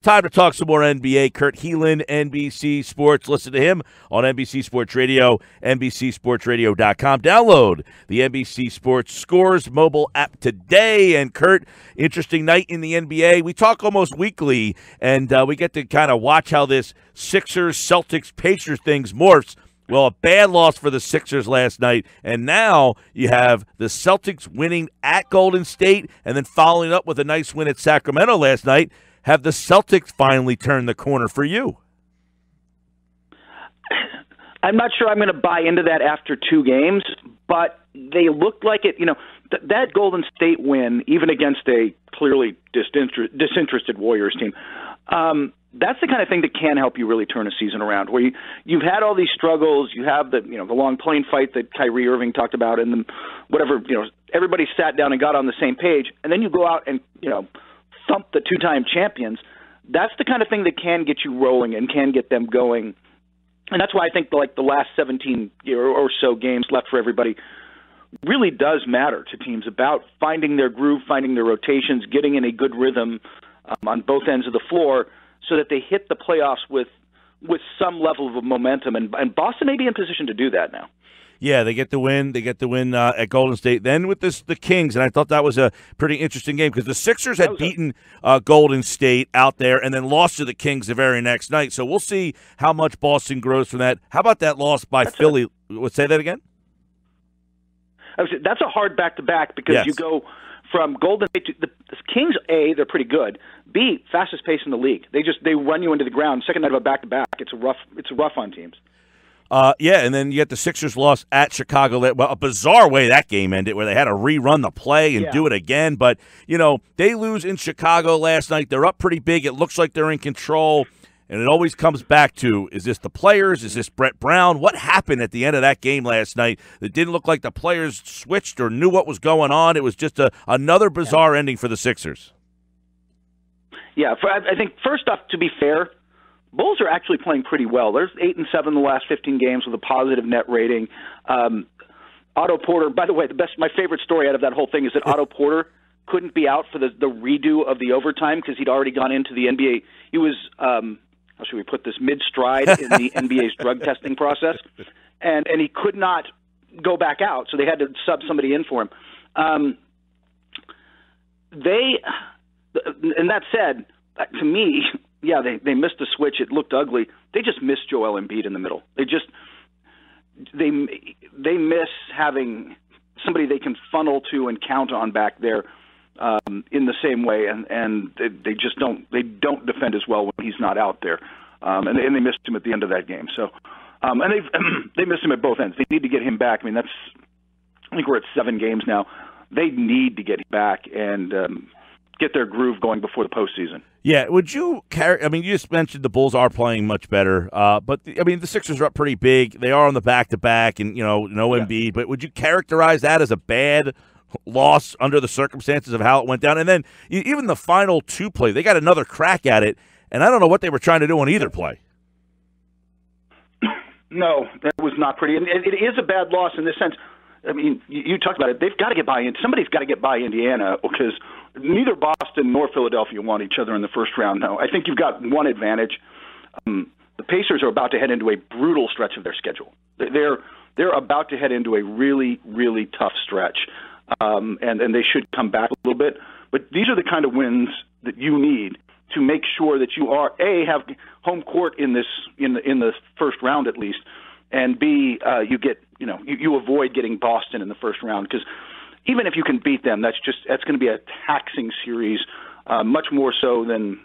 Time to talk some more NBA. Kurt Helin, NBC Sports. Listen to him on NBC Sports Radio, NBCSportsRadio.com. Download the NBC Sports Scores mobile app today. And Kurt, interesting night in the NBA. We talk almost weekly, and we get to kind of watch how this Sixers, Celtics, Pacers things morphs. Well, a bad loss for the Sixers last night, and now you have the Celtics winning at Golden State and then following up with a nice win at Sacramento last night. Have the Celtics finally turned the corner for you? I'm not sure I'm going to buy into that after two games, but they looked like it. You know, that Golden State win, even against a clearly disinterested Warriors team, that's the kind of thing that can help you really turn a season around. Where you've had all these struggles, you have the long plane fight that Kyrie Irving talked about, and everybody sat down and got on the same page, and then you go out and thump the two-time champions. That's the kind of thing that can get you rolling and can get them going. And that's why I think the last 17 or so games left for everybody really does matter to teams about finding their groove, finding their rotations, getting in a good rhythm on both ends of the floor so that they hit the playoffs with some level of momentum. And Boston may be in position to do that now. Yeah, they get the win. They get the win at Golden State. Then with the Kings, and I thought that was a pretty interesting game because the Sixers had beaten Golden State out there and then lost to the Kings the very next night. So we'll see how much Boston grows from that. How about that loss by Philly? Say that again? That's a hard back-to-back because you go from Golden State to the Kings. A, they're pretty good. B, fastest pace in the league. They run you into the ground. Second night of a back-to-back. It's rough on teams. And then you get the Sixers loss at Chicago. Well, a bizarre way that game ended where they had to rerun the play and do it again. But, they lose in Chicago last night. They're up pretty big. It looks like they're in control. And it always comes back to, is this the players? Is this Brett Brown? What happened at the end of that game last night that didn't look like the players switched or knew what was going on? It was just another bizarre ending for the Sixers. Yeah, I think first off, to be fair, Bulls are actually playing pretty well. There's 8-7 in the last 15 games with a positive net rating. Otto Porter, by the way, my favorite story out of that whole thing is that Otto Porter couldn't be out for the redo of the overtime because he'd already gone into the NBA. He was, how should we put this, mid-stride in the NBA's drug testing process, and he could not go back out, so they had to sub somebody in for him. And that said, to me, yeah, they missed a switch. It looked ugly. They just missed Joel Embiid in the middle. They miss having somebody they can funnel to and count on back there in the same way, and they just don't defend as well when he's not out there. And they missed him at the end of that game. So, and they missed him at both ends. They need to get him back. I mean, I think we're at 7 games now. They need to get him back and get their groove going before the postseason. Yeah, would you you just mentioned the Bulls are playing much better, but the Sixers are up pretty big. They are on the back-to-back, and no Embiid. But would you characterize that as a bad loss under the circumstances of how it went down? And then even the final 2 play, they got another crack at it, and I don't know what they were trying to do on either play. No, that was not pretty. And it is a bad loss in this sense. I mean, you talked about it. They've got to get by. Somebody's got to get by Indiana because neither Boston nor Philadelphia want each other in the first round now. I think you've got one advantage. The Pacers are about to head into a brutal stretch of their schedule. They're about to head into a really, really tough stretch, and they should come back a little bit. But these are the kind of wins that you need to make sure that you have home court in the first round at least, and B, you avoid getting Boston in the first round because even if you can beat them, that's going to be a taxing series, much more so than,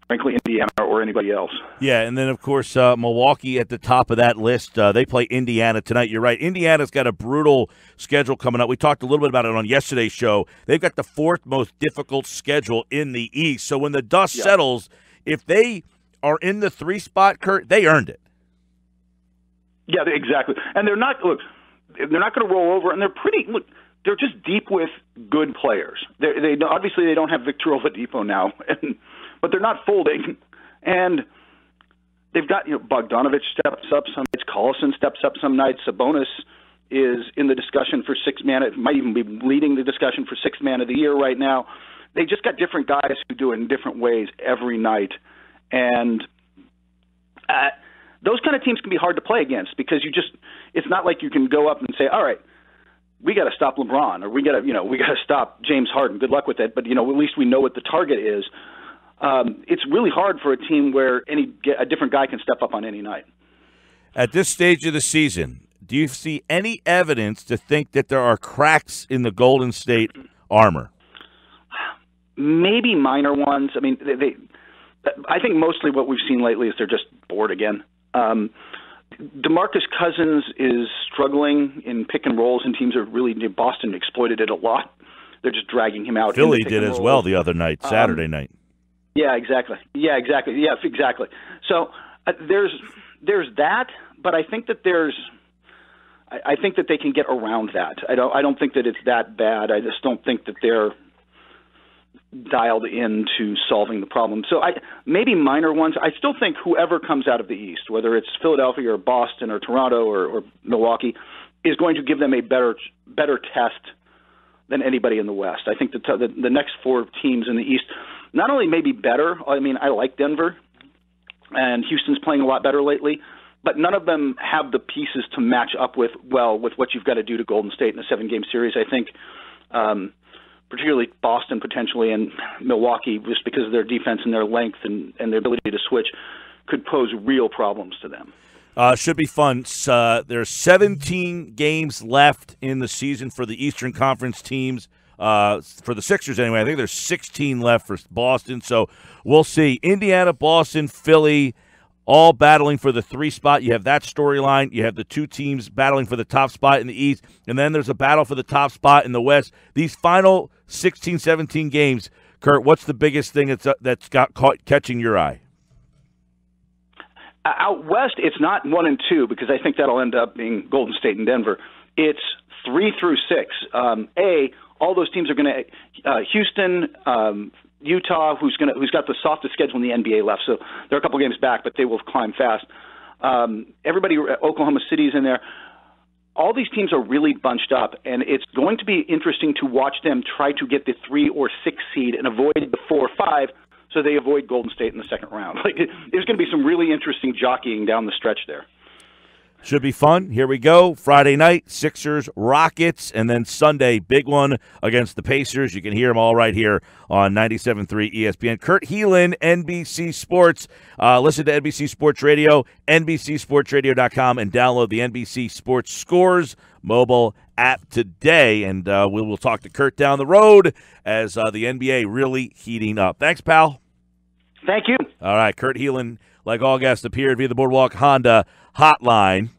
frankly, Indiana or anybody else. Yeah, and then, of course, Milwaukee at the top of that list. They play Indiana tonight. You're right. Indiana's got a brutal schedule coming up. We talked a little bit about it on yesterday's show. They've got the 4th most difficult schedule in the East. So when the dust settles, if they are in the 3 spot, Kurt, they earned it. Yeah, exactly. And they're not going to roll over, and they're just deep with good players. They obviously they don't have Victor Oladipo now, but they're not folding. And they've got Bogdanovich steps up some nights, Collison steps up some nights. Sabonis is in the discussion for 6th man. It might even be leading the discussion for 6th man of the year right now. They just got different guys who do it in different ways every night. And those kind of teams can be hard to play against because it's not like you can go up and say, all right, we got to stop LeBron or we got to stop James Harden. Good luck with it. But, at least we know what the target is. It's really hard for a team where a different guy can step up on any night. At this stage of the season, do you see any evidence to think that there are cracks in the Golden State armor? Maybe minor ones. I mean, I think mostly what we've seen lately is they're just bored again. DeMarcus Cousins is struggling in pick and rolls, and teams are really – Boston exploited it a lot. They're just dragging him out. Philly did as well the other night, Saturday night. Yeah, exactly. Yeah, exactly. So there's that, but I think that I think that they can get around that. I don't think that it's that bad. I just don't think that they're dialed into solving the problem. So maybe minor ones. I still think whoever comes out of the East, whether it's Philadelphia or Boston or Toronto or Milwaukee, is going to give them a better test than anybody in the West. I think the next four teams in the East not only may be better. I mean, I like Denver, and Houston's playing a lot better lately, but none of them have the pieces to match up with what you've got to do to Golden State in a 7-game series. I think particularly Boston potentially and Milwaukee, just because of their defense and their length and their ability to switch, could pose real problems to them. Should be fun. There's 17 games left in the season for the Eastern Conference teams. For the Sixers anyway, I think there's 16 left for Boston. So we'll see. Indiana, Boston, Philly, all battling for the 3 spot. You have that storyline. You have the 2 teams battling for the top spot in the East. And then there's a battle for the top spot in the West. These final 16, 17 games, Kurt, what's the biggest thing that's got catching your eye? Out West, it's not 1 and 2 because I think that'll end up being Golden State and Denver. It's 3 through 6. All those teams are going to Houston, Utah, who's got the softest schedule in the NBA left. So they're a couple games back, but they will climb fast. Everybody, Oklahoma City's in there. All these teams are really bunched up, and it's going to be interesting to watch them try to get the 3 or 6 seed and avoid the 4 or 5, so they avoid Golden State in the second round. There's going to be some really interesting jockeying down the stretch there. Should be fun. Here we go. Friday night, Sixers, Rockets, and then Sunday, big one against the Pacers. You can hear them all right here on 97.3 ESPN. Kurt Helin, NBC Sports. Listen to NBC Sports Radio, NBCSportsRadio.com, and download the NBC Sports Scores mobile app today. And we will talk to Kurt down the road as the NBA really heating up. Thanks, pal. Thank you. All right, Kurt Helin, like all guests, appeared via the Boardwalk Honda hotline.